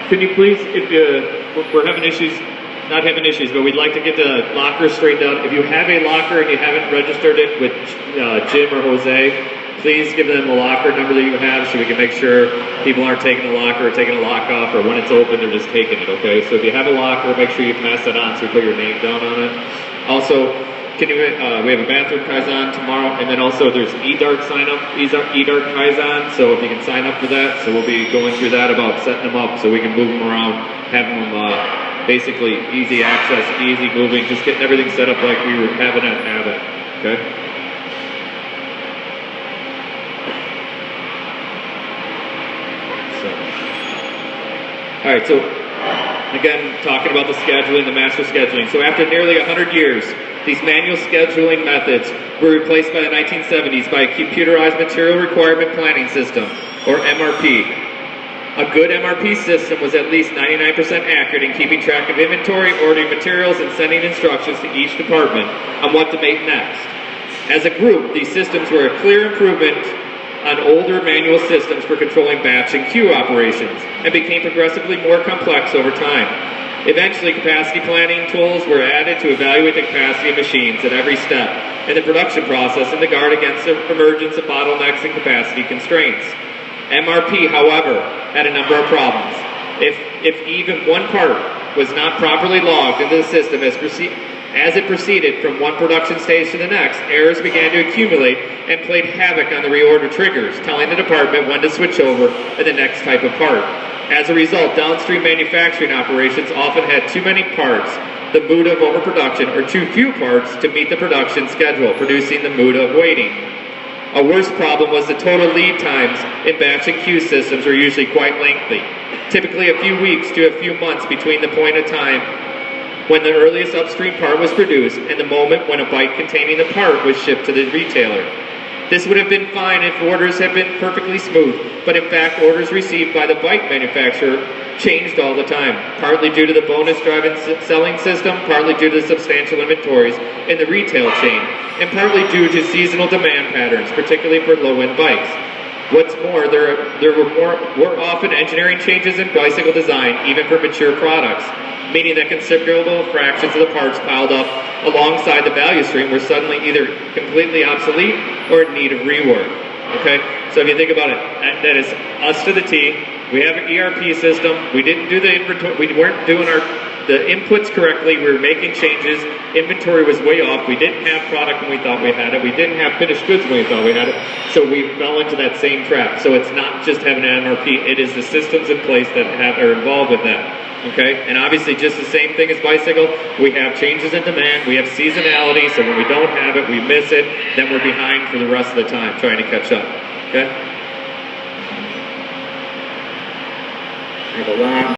Can you please, if we're having issues, not having issues, but we'd like to get the locker straightened out. If you have a locker and you haven't registered it with Jim or Jose, please give them the locker number that you have so we can make sure people aren't taking the locker or taking a lock off, or when it's open, they're just taking it, okay? So if you have a locker, make sure you pass that on so we put your name down on it. Also, we have a bathroom Kaizen tomorrow, and then also there's eDart sign up, eDart Kaizen, so if you can sign up for that, so we'll be going through that about setting them up so we can move them around, having them basically easy access, easy moving, just getting everything set up like we were having at Abbott, okay? All right, so again, talking about the scheduling, the master scheduling. So after nearly 100 years, these manual scheduling methods were replaced by the 1970s by a computerized material requirement planning system, or MRP. A good MRP system was at least 99% accurate in keeping track of inventory, ordering materials, and sending instructions to each department on what to make next. As a group, these systems were a clear improvement on older manual systems for controlling batch and queue operations, and became progressively more complex over time. Eventually, capacity planning tools were added to evaluate the capacity of machines at every step in the production process and to guard against the emergence of bottlenecks and capacity constraints. MRP, however, had a number of problems. If even one part was not properly logged into the system as it proceeded from one production stage to the next, errors began to accumulate and played havoc on the reorder triggers, telling the department when to switch over to the next type of part. As a result, downstream manufacturing operations often had too many parts, the mood of overproduction, or too few parts to meet the production schedule, producing the mood of waiting. A worse problem was the total lead times in batch and queue systems are usually quite lengthy, typically a few weeks to a few months between the point of time when the earliest upstream part was produced and the moment when a bite containing the part was shipped to the retailer. This would have been fine if orders had been perfectly smooth, but in fact ordors received by the bike manufacturer changed all the time, partly due to the bonus-driven selling system, partly due to the substantial inventories in the retail chain, and partly due to seasonal demand patterns, particularly for low-end bikes. What's more, there were more often engineering changes in bicycle design, even for mature products, meaning that considerable fractions of the parts piled up alongside the value stream were suddenly either completely obsolete or in need of rework. Okay? So if you think about it, that is us to the T. We have an ERP system. We didn't do the inventory. We weren't doing the inputs correctly. We were making changes. Inventory was way off. We didn't have product when we thought we had it. We didn't have finished goods when we thought we had it. So we fell into that same trap. So it's not just having an MRP. It is the systems in place that are involved with that. Okay, and obviously just the same thing as bicycle, we have changes in demand, we have seasonality, so when we don't have it, we miss it, then we're behind for the rest of the time trying to catch up, okay? I have a long